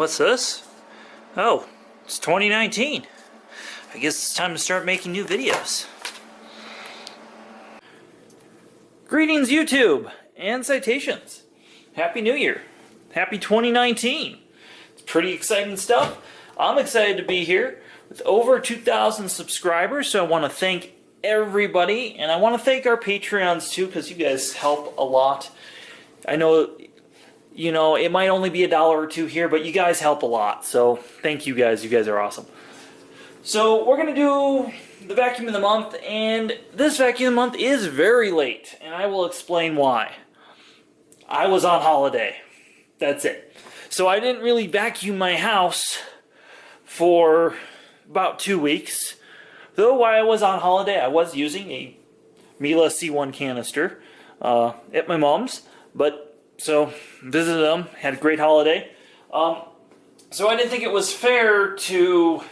What's this? Oh, it's 2019. I guess it's time to start making new videos. Greetings YouTube and citations. Happy New Year. Happy 2019. It's pretty exciting stuff. I'm excited to be here with over 2,000 subscribers, so I want to thank everybody, and I want to thank our Patreons too, because you guys help a lot. I know, you know, it might only be $1 or $2 here, but you guys help a lot, so thank you guys. You guys are awesome. So we're going to do the vacuum of the month, and this vacuum of the month is very late, and I will explain why. I was on holiday. That's it. So I didn't really vacuum my house for about 2 weeks. Though while I was on holiday, I was using a Miele C2 canister at my mom's. But, so, visited them, had a great holiday. So I didn't think it was fair to,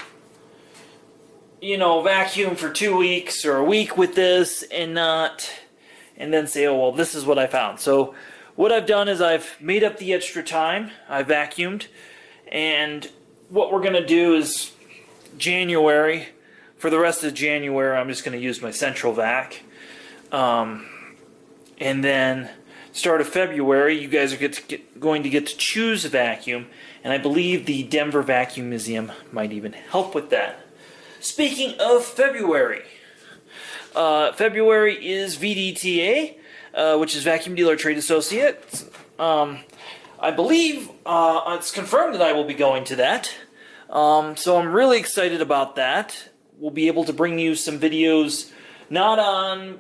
you know, vacuum for 2 weeks or a week with this and then say, oh, well, this is what I found. So what I've done is I've made up the extra time. I vacuumed. And what we're going to do is January, for the rest of January, I'm just going to use my central vac. And then start of February, you guys are going to get to choose a vacuum. And I believe the Denver Vacuum Museum might even help with that. Speaking of February, February is VDTA, which is Vacuum Dealer Trade Associate. I believe it's confirmed that I will be going to that. So I'm really excited about that. We'll be able to bring you some videos, not on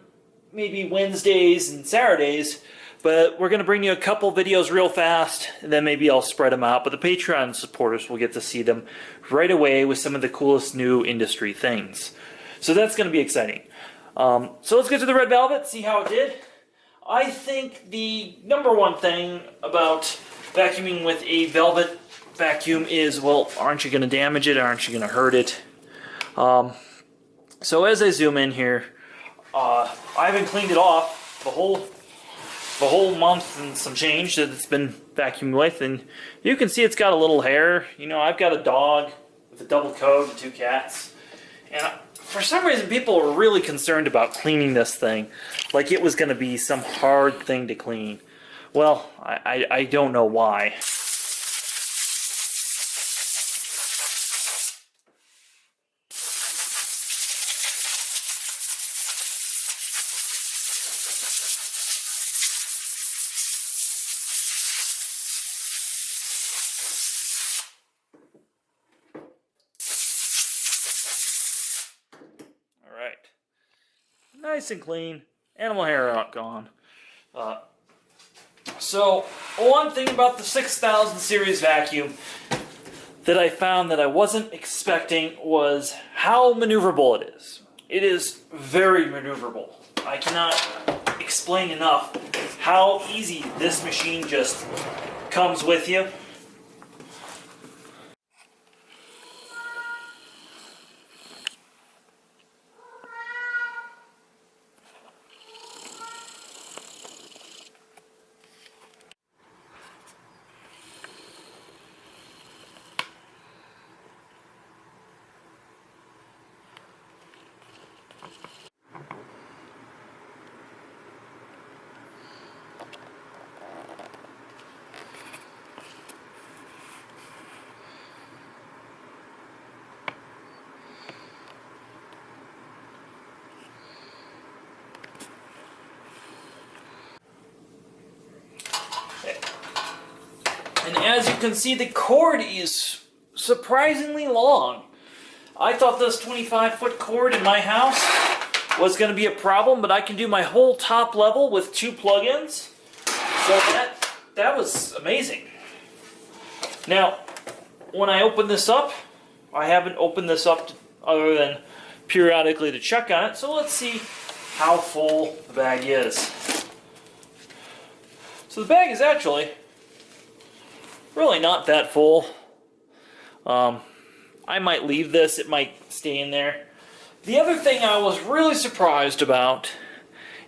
maybe Wednesdays and Saturdays, but we're going to bring you a couple videos real fast, and then maybe I'll spread them out. But the Patreon supporters will get to see them right away with some of the coolest new industry things. So that's going to be exciting. So let's get to the red velvet, see how it did. I think the #1 thing about vacuuming with a velvet vacuum is, well, aren't you going to damage it? Aren't you going to hurt it? So as I zoom in here, I haven't cleaned it off the whole month and some change that it's been vacuumed with, and you can see it's got a little hair. You know, I've got a dog with a double coat and 2 cats, and for some reason people were really concerned about cleaning this thing, like it was going to be some hard thing to clean. Well, I don't know why. Alright. Nice and clean. Animal hair out gone. So, one thing about the 6000 series vacuum that I found that I wasn't expecting was how maneuverable it is. It is very maneuverable. I cannot explain enough how easy this machine just comes with you. And as you can see, the cord is surprisingly long. I thought this 25-foot cord in my house was going to be a problem, but I can do my whole top level with 2 plug-ins. So that was amazing. Now, when I open this up, I haven't opened this up other than periodically to check on it. So let's see how full the bag is. So the bag is actually really not that full. I might leave this, it might stay in there. The other thing I was really surprised about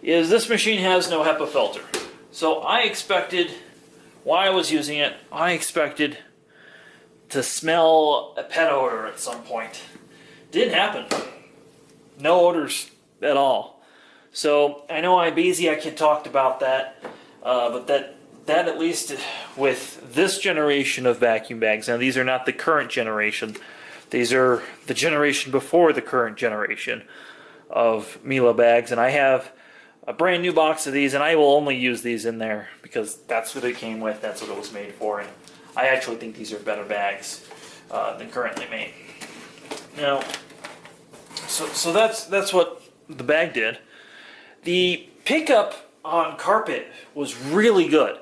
is this machine has no Hepa filter. So I expected, while I was using it, I expected to smell a pet odor at some point. Didn't happen. No odors at all. So I know Ibasiak had talked about that, but that at least with this generation of vacuum bags, now these are not the current generation, these are the generation before the current generation of Miele bags, and I have a brand new box of these, and I will only use these in there because that's what it came with, that's what it was made for, and I actually think these are better bags than currently made. Now, so that's what the bag did. The pickup on carpet was really good.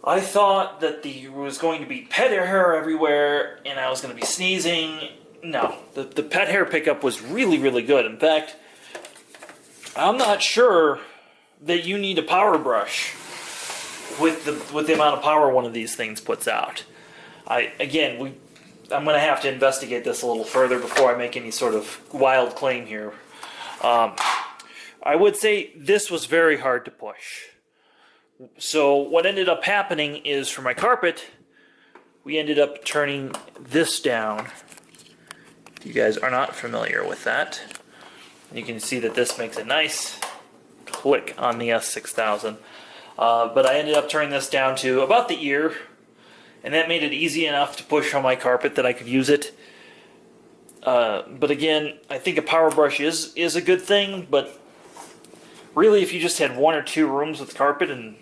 I thought that there was going to be pet hair everywhere and I was going to be sneezing. No, the pet hair pickup was really, really good. In fact, I'm not sure that you need a power brush with the amount of power one of these things puts out. I'm going to have to investigate this a little further before I make any sort of wild claim here. I would say this was very hard to push. So what ended up happening is for my carpet, we ended up turning this down. If you guys are not familiar with that, you can see that this makes a nice click on the S6000. But I ended up turning this down to about the ear, and that made it easy enough to push on my carpet that I could use it. But again, I think a power brush is a good thing, but really if you just had 1 or 2 rooms with carpet and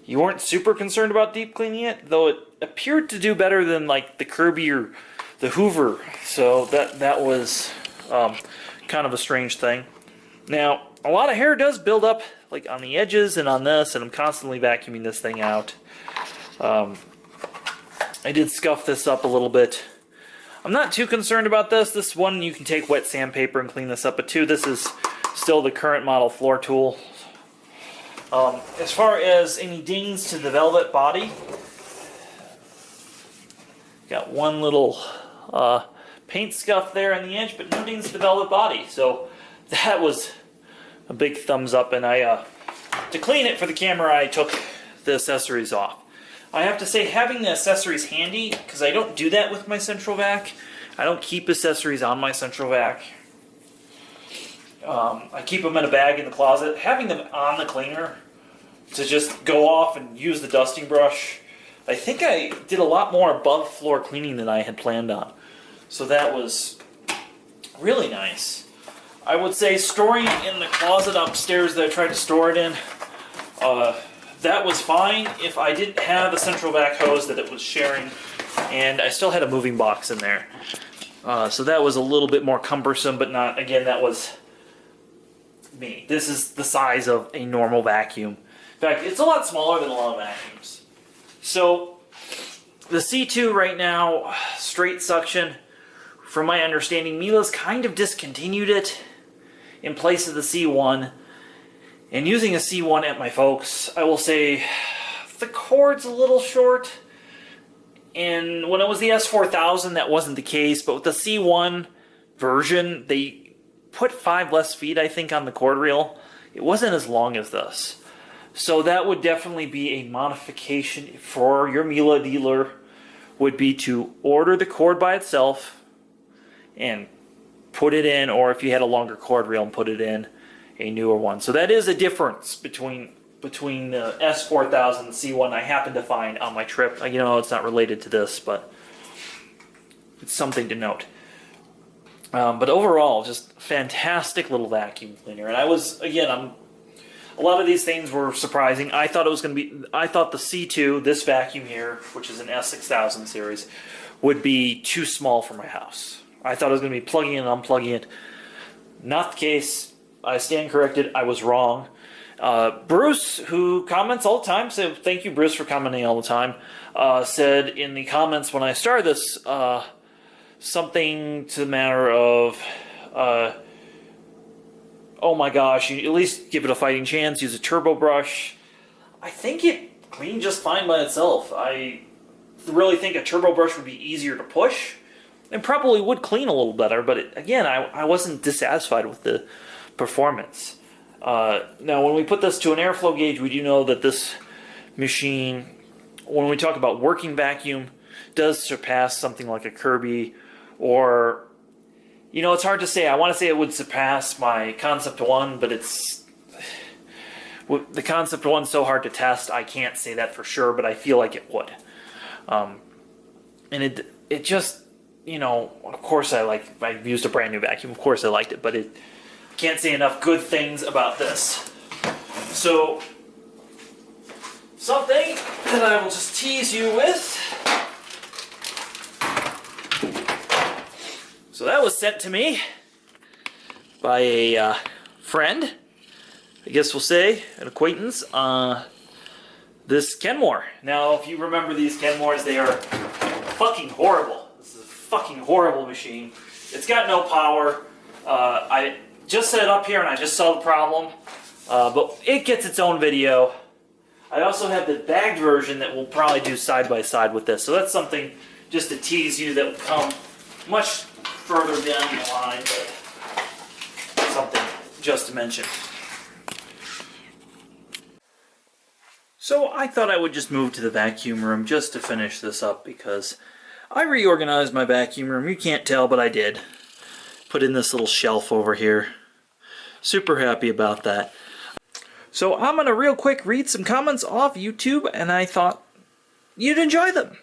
you weren't super concerned about deep cleaning it, though it appeared to do better than like the Kirby or the Hoover, so that was kind of a strange thing. Now, a lot of hair does build up like on the edges and on this, and I'm constantly vacuuming this thing out. I did scuff this up a little bit. I'm not too concerned about this. This one, you can take wet sandpaper and clean this up, but 2, this is still the current model floor tool. As far as any dings to the velvet body, got one little paint scuff there on the edge, but no dings to the velvet body. So that was a big thumbs up, and to clean it for the camera, I took the accessories off. I have to say, having the accessories handy, because I don't do that with my central vac. I don't keep accessories on my central vac. I keep them in a bag in the closet. Having them on the cleaner to just go off and use the dusting brush, I think I did a lot more above floor cleaning than I had planned on. So that was really nice. I would say storing it in the closet upstairs that I tried to store it in, that was fine if I didn't have a central vac hose that it was sharing, and I still had a moving box in there. So that was a little bit more cumbersome, but not, again, that was me. This is the size of a normal vacuum. In fact, it's a lot smaller than a lot of vacuums. So the C2 right now, straight suction, from my understanding, Miele's kind of discontinued it in place of the C1. And using a C1 at my folks, I will say the cord's a little short. And when it was the S4000, that wasn't the case. But with the C1 version, they put 5 less feet, I think, on the cord reel. It wasn't as long as this. So that would definitely be a modification for your Miele dealer, would be to order the cord by itself and put it in, or if you had a longer cord reel, and put it in a newer one. So that is a difference between the S4000 and the C1 I happened to find on my trip. You know, it's not related to this, but it's something to note. But overall, just fantastic little vacuum cleaner. And I was, again, a lot of these things were surprising. I thought it was going to be, I thought the C2, this vacuum here, which is an S6000 series, would be too small for my house. I thought it was going to be plugging in and unplugging it. Not the case. I stand corrected. I was wrong. Bruce, who comments all the time, so thank you, Bruce, for commenting all the time, said in the comments when I started this, something to the matter of, oh my gosh, you at least give it a fighting chance, use a turbo brush. I think it cleaned just fine by itself. I really think a turbo brush would be easier to push and probably would clean a little better, but again, I wasn't dissatisfied with the performance. Now, when we put this to an airflow gauge, we do know that this machine, when we talk about working vacuum, does surpass something like a Kirby, or, you know, it's hard to say. I want to say it would surpass my Concept 1, but it's, the Concept 1's so hard to test, I can't say that for sure, but I feel like it would. And it just, you know, of course I used a brand new vacuum, of course I liked it, but it can't say enough good things about this. So, something that I will just tease you with. So that was sent to me by a friend, I guess we'll say, an acquaintance, this Kenmore. Now, if you remember these Kenmores, they are fucking horrible. This is a fucking horrible machine. It's got no power. I just set it up here and I just saw the problem, but it gets its own video. I also have the bagged version that we'll probably do side by side with this. So that's something just to tease you that will come much further down the line, but something just to mention. So I thought I would just move to the vacuum room just to finish this up because I reorganized my vacuum room. You can't tell, but I did. Put in this little shelf over here. Super happy about that. So I'm going to real quick read some comments off YouTube, and I thought you'd enjoy them.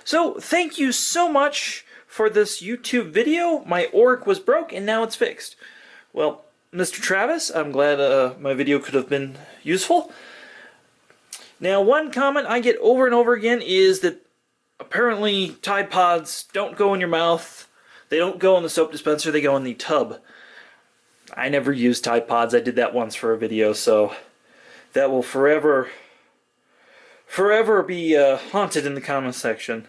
So thank you so much for this YouTube video. My Oric was broke and now it's fixed. Well, Mr. Travis, I'm glad my video could have been useful. Now, one comment I get over and over again is that apparently Tide Pods don't go in your mouth. They don't go in the soap dispenser, they go in the tub. I never used Tide Pods. I did that once for a video, so that will forever be haunted in the comment section.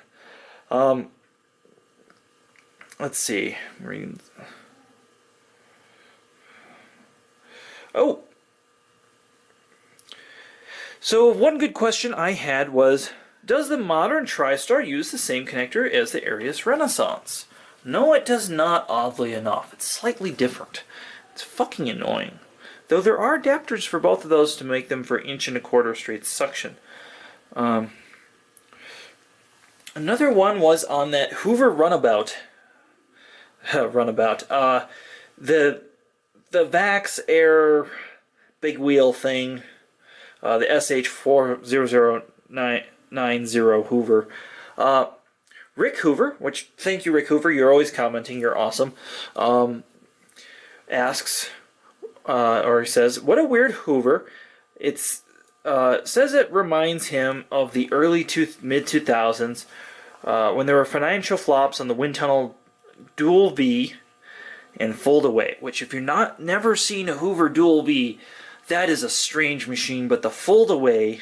Let's see. Oh! So one good question I had was, does the modern TriStar use the same connector as the Arius Renaissance? No, it does not, oddly enough. It's slightly different. It's fucking annoying. Though there are adapters for both of those to make them for 1¼ inch straight suction. Another one was on that Hoover runabout. The Vax Air big wheel thing. The SH40090 Hoover. Rick Hoover, which, thank you Rick Hoover, you're always commenting, you're awesome, asks, or he says, what a weird Hoover. It's says it reminds him of the early mid-2000s when there were financial flops on the wind tunnel Dual V and Fold Away, which if you're never seen a Hoover Dual V, that is a strange machine, but the Fold Away,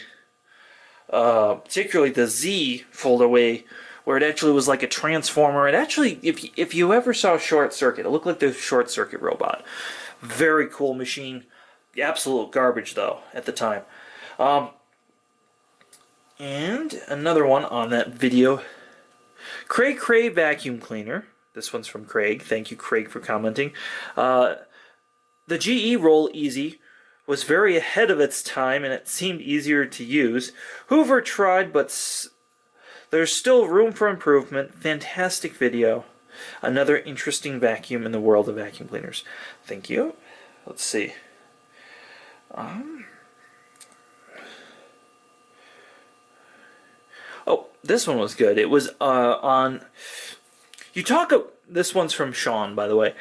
particularly the Z Fold Away, where it actually was like a transformer. It actually, if you ever saw Short Circuit, it looked like the Short Circuit robot. Very cool machine. Absolute garbage, though, at the time. And another one on that video. Cray vacuum cleaner. This one's from Craig. Thank you, Craig, for commenting. The GE Roll Easy was very ahead of its time, and it seemed easier to use. Hoover tried, but there's still room for improvement. Fantastic video. Another interesting vacuum in the world of vacuum cleaners. Thank you. Let's see. Oh, this one was good. It was on... This one's from Sean, by the way.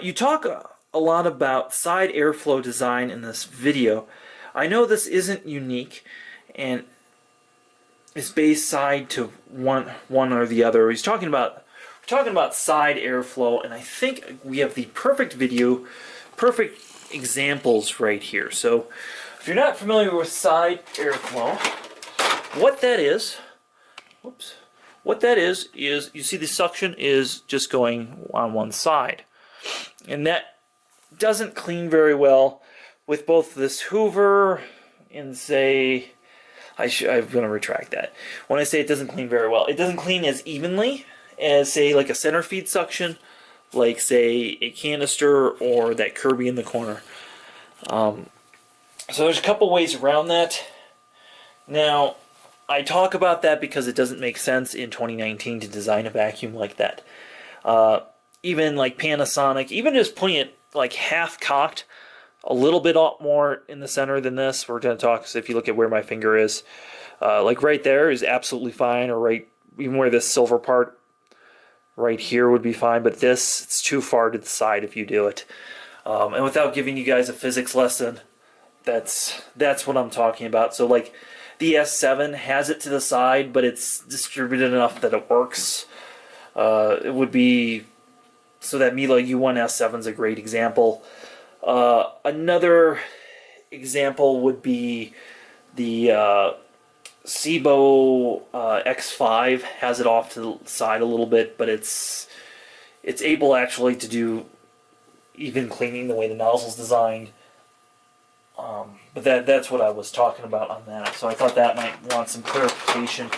You talk a lot about side airflow design in this video. I know this isn't unique, and it's based side to one or the other. We're talking about side airflow, and I think we have the perfect examples right here. So, if you're not familiar with side airflow, what that is, is you see the suction is just going on one side, and that doesn't clean very well with both this Hoover and say, I'm going to retract that. When I say it doesn't clean very well, it doesn't clean as evenly as, say, like a center feed suction, like, say, a Canister or that Kirby in the corner. So there's a couple ways around that. Now, I talk about that because it doesn't make sense in 2019 to design a vacuum like that. Even like Panasonic, even just putting it like half cocked, a little bit more in the center than this. We're going to talk, so if you look at where my finger is, like right there is absolutely fine, or right, even where this silver part right here would be fine, but this, it's too far to the side if you do it. And without giving you guys a physics lesson, that's what I'm talking about. So like the S7 has it to the side, but it's distributed enough that it works. It would be, so that Miele U1 S7 is a great example. Another example would be the Seb228 X5 has it off to the side a little bit, but it's able actually to do even cleaning the way the nozzle's designed. But that's what I was talking about on that. So I thought that might want some clarification.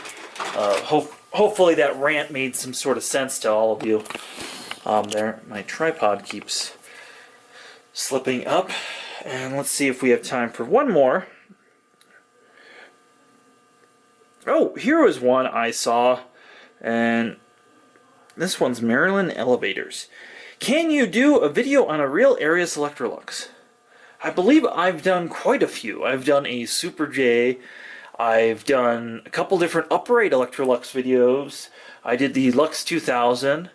Hopefully that rant made some sort of sense to all of you. There, my tripod keeps slipping up. And let's see if we have time for one more. Oh, here was one I saw, and this one's Maryland Elevators. Can you do a video on a real Arius Electrolux? I believe I've done quite a few. I've done a Super J, I've done a couple different upright Electrolux videos. I did the Lux 2000.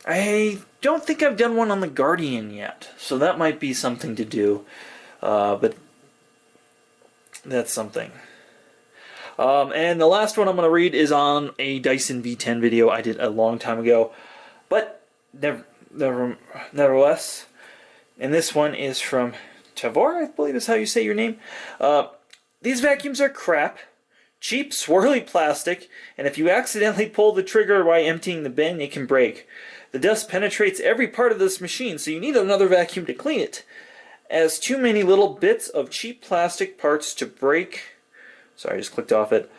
I don't think I've done one on the Guardian yet, so that might be something to do. But that's something. And the last one I'm going to read is on a Dyson V10 video I did a long time ago, but nevertheless, and this one is from Tavor, I believe is how you say your name. These vacuums are crap, cheap, swirly plastic, and if you accidentally pull the trigger while emptying the bin, it can break. The dust penetrates every part of this machine, so you need another vacuum to clean it. As too many little bits of cheap plastic parts to break. Sorry, I just clicked off it.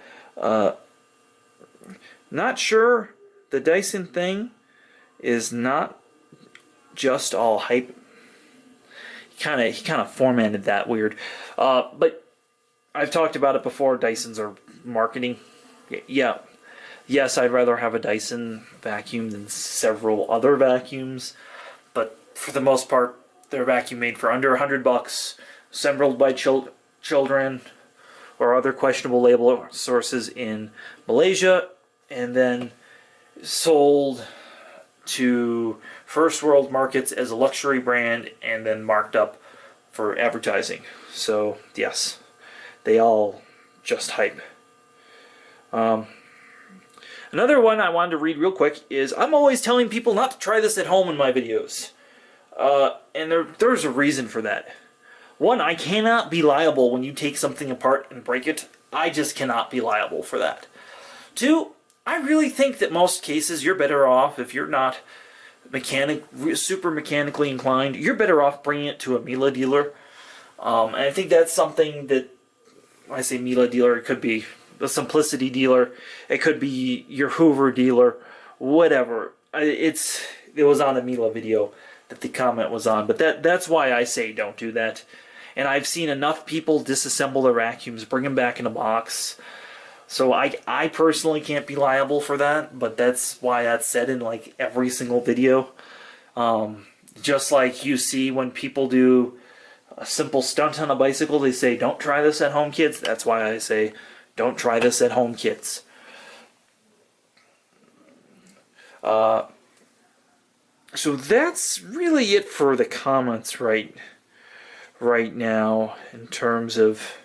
Not sure the Dyson thing is not just all hype. He kind of formatted that weird. But I've talked about it before. Dysons are marketing. Yeah. Yes, I'd rather have a Dyson vacuum than several other vacuums. But for the most part, they're a vacuum made for under $100, assembled by children or other questionable label sources in Malaysia, and then sold to first world markets as a luxury brand and then marked up for advertising. So yes, they all just hype. Another one I wanted to read real quick is, I'm always telling people not to try this at home in my videos. And there's a reason for that. One, I cannot be liable when you take something apart and break it. I just cannot be liable for that. Two, I really think that most cases you're better off, if you're not super mechanically inclined, you're better off bringing it to a Miele dealer. And I think that's something that, when I say Miele dealer, it could be the Simplicity dealer, it could be your Hoover dealer, whatever. It was on the Miele video that the comment was on, but that's why I say don't do that. And I've seen enough people disassemble their vacuums, bring them back in a box. So I personally can't be liable for that, but that's why that's said in like every single video. Just like you see when people do a simple stunt on a bicycle, they say, don't try this at home, kids. That's why I say, don't try this at home, kids. So that's really it for the comments right now in terms of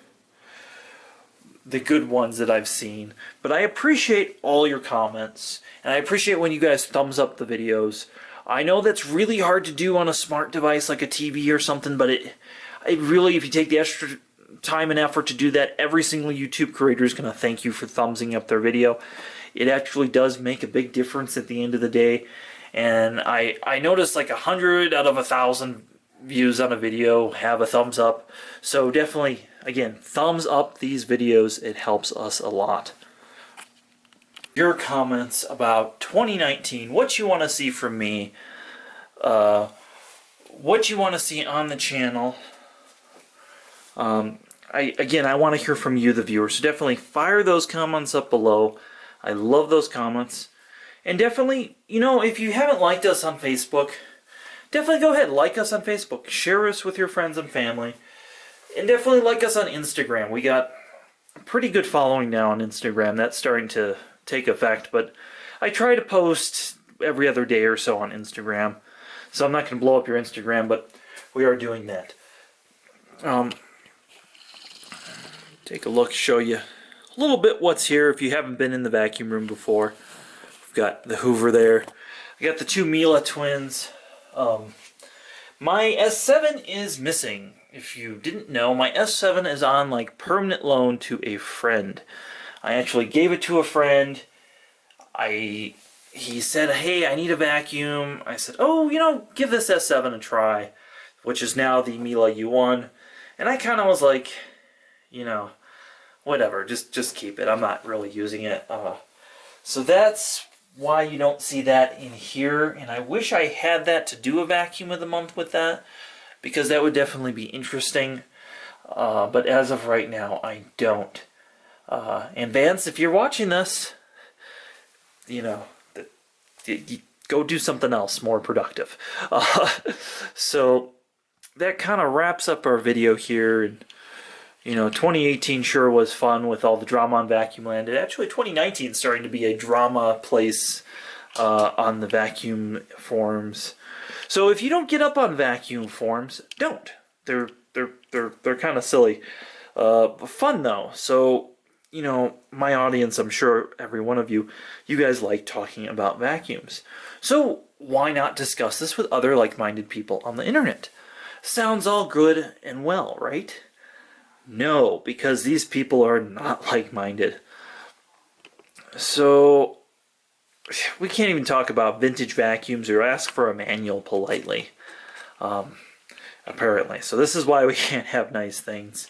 the good ones that I've seen. But I appreciate all your comments, and I appreciate when you guys thumbs up the videos. I know that's really hard to do on a smart device like a TV or something, but it really, if you take the extra time and effort to do that, every single YouTube creator is going to thank you for thumbsing up their video. It actually does make a big difference at the end of the day. And I noticed like 100 out of 1,000 views on a video have a thumbs up. So definitely, again, thumbs up these videos. It helps us a lot. Your comments about 2019, what you want to see from me, what you want to see on the channel. I want to hear from you, the viewers. So definitely fire those comments up below. I love those comments. And definitely, you know, if you haven't liked us on Facebook, definitely go ahead, like us on Facebook. Share us with your friends and family. And definitely like us on Instagram. We got a pretty good following now on Instagram. That's starting to take effect. But I try to post every other day or so on Instagram. So I'm not going to blow up your Instagram, but we are doing that. Take a look, show you a little bit what's here if you haven't been in the vacuum room before. We've got the Hoover there. I got the two Miele twins. My S7 is missing. If you didn't know, my S7 is on like permanent loan to a friend. I actually gave it to a friend. He said, hey, I need a vacuum. I said, oh, you know, give this S7 a try, which is now the Miele U1. And I kind of was like, you know, whatever, just keep it. I'm not really using it. So that's why you don't see that in here. And I wish I had that to do a vacuum of the month with that, because that would definitely be interesting. But as of right now, I don't. And Vance, if you're watching this, you know, you go do something else more productive. So that kind of wraps up our video here. And you know, 2018 sure was fun with all the drama on Vacuum Land. And actually, 2019 is starting to be a drama place on the vacuum forums. So if you don't get up on vacuum forums, don't. They're kind of silly. Fun though. So you know, my audience, I'm sure every one of you guys like talking about vacuums. So why not discuss this with other like-minded people on the internet? Sounds all good and well, right? No, because these people are not like-minded. So we can't even talk about vintage vacuums or ask for a manual politely, apparently. So this is why we can't have nice things.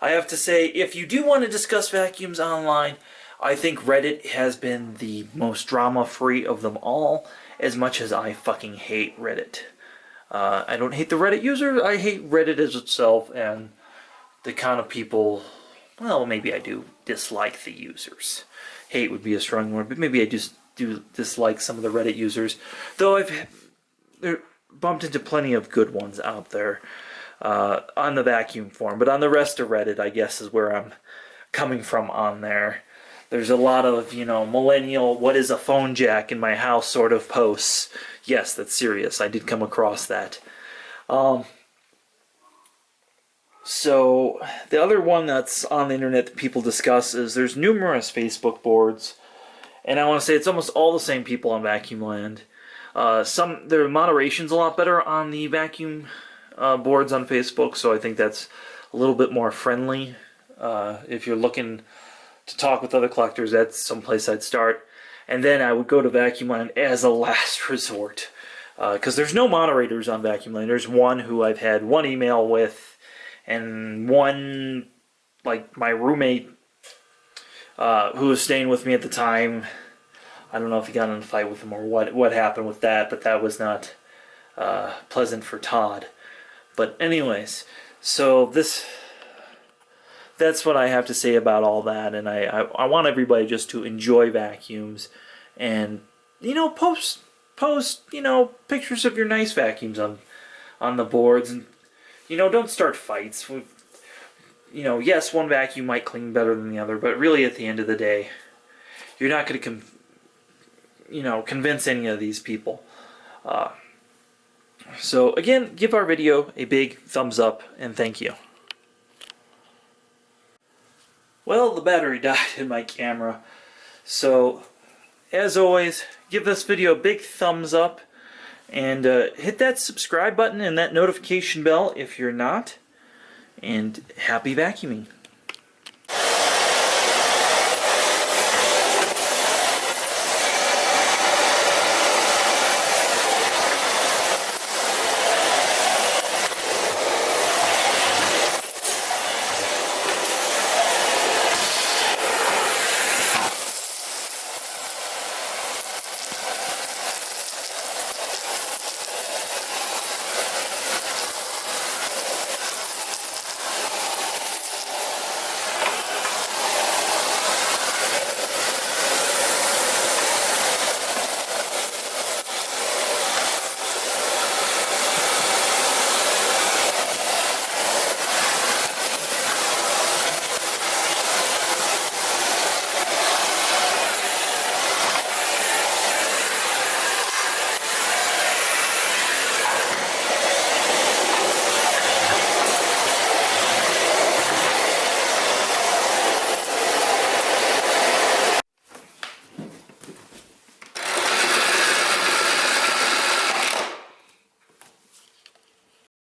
I have to say, if you do want to discuss vacuums online, I think Reddit has been the most drama-free of them all, as much as I fucking hate Reddit. I don't hate the Reddit user, I hate Reddit as itself, and the kind of people, well, maybe I do dislike the users. Hate would be a strong word, but maybe I just do dislike some of the Reddit users. Though I've bumped into plenty of good ones out there on the vacuum forum. But on the rest of Reddit, I guess, is where I'm coming from on there. There's a lot of, you know, millennial, what is a phone jack in my house sort of posts. Yes, that's serious. I did come across that. So the other one that's on the internet that people discuss is there's numerous Facebook boards, and I want to say it's almost all the same people on Vacuum Land. Their moderation's a lot better on the vacuum boards on Facebook, so I think that's a little bit more friendly. If you're looking to talk with other collectors, that's someplace I'd start. And then I would go to Vacuum Land as a last resort, because there's no moderators on Vacuum Land. There's one who I've had one email with, and one, like, my roommate who was staying with me at the time. I don't know if he got in a fight with him or what happened with that, but that was not pleasant for Todd. But anyways, so that's what I have to say about all that, and I want everybody just to enjoy vacuums, and, you know, post, you know, pictures of your nice vacuums on the boards, and, you know, don't start fights. You know, yes, one vacuum might clean better than the other, but really at the end of the day, you're not going to convince any of these people. So again, give our video a big thumbs up, and thank you. Well, the battery died in my camera, so as always, give this video a big thumbs up, and hit that subscribe button and that notification bell if you're not, and happy vacuuming.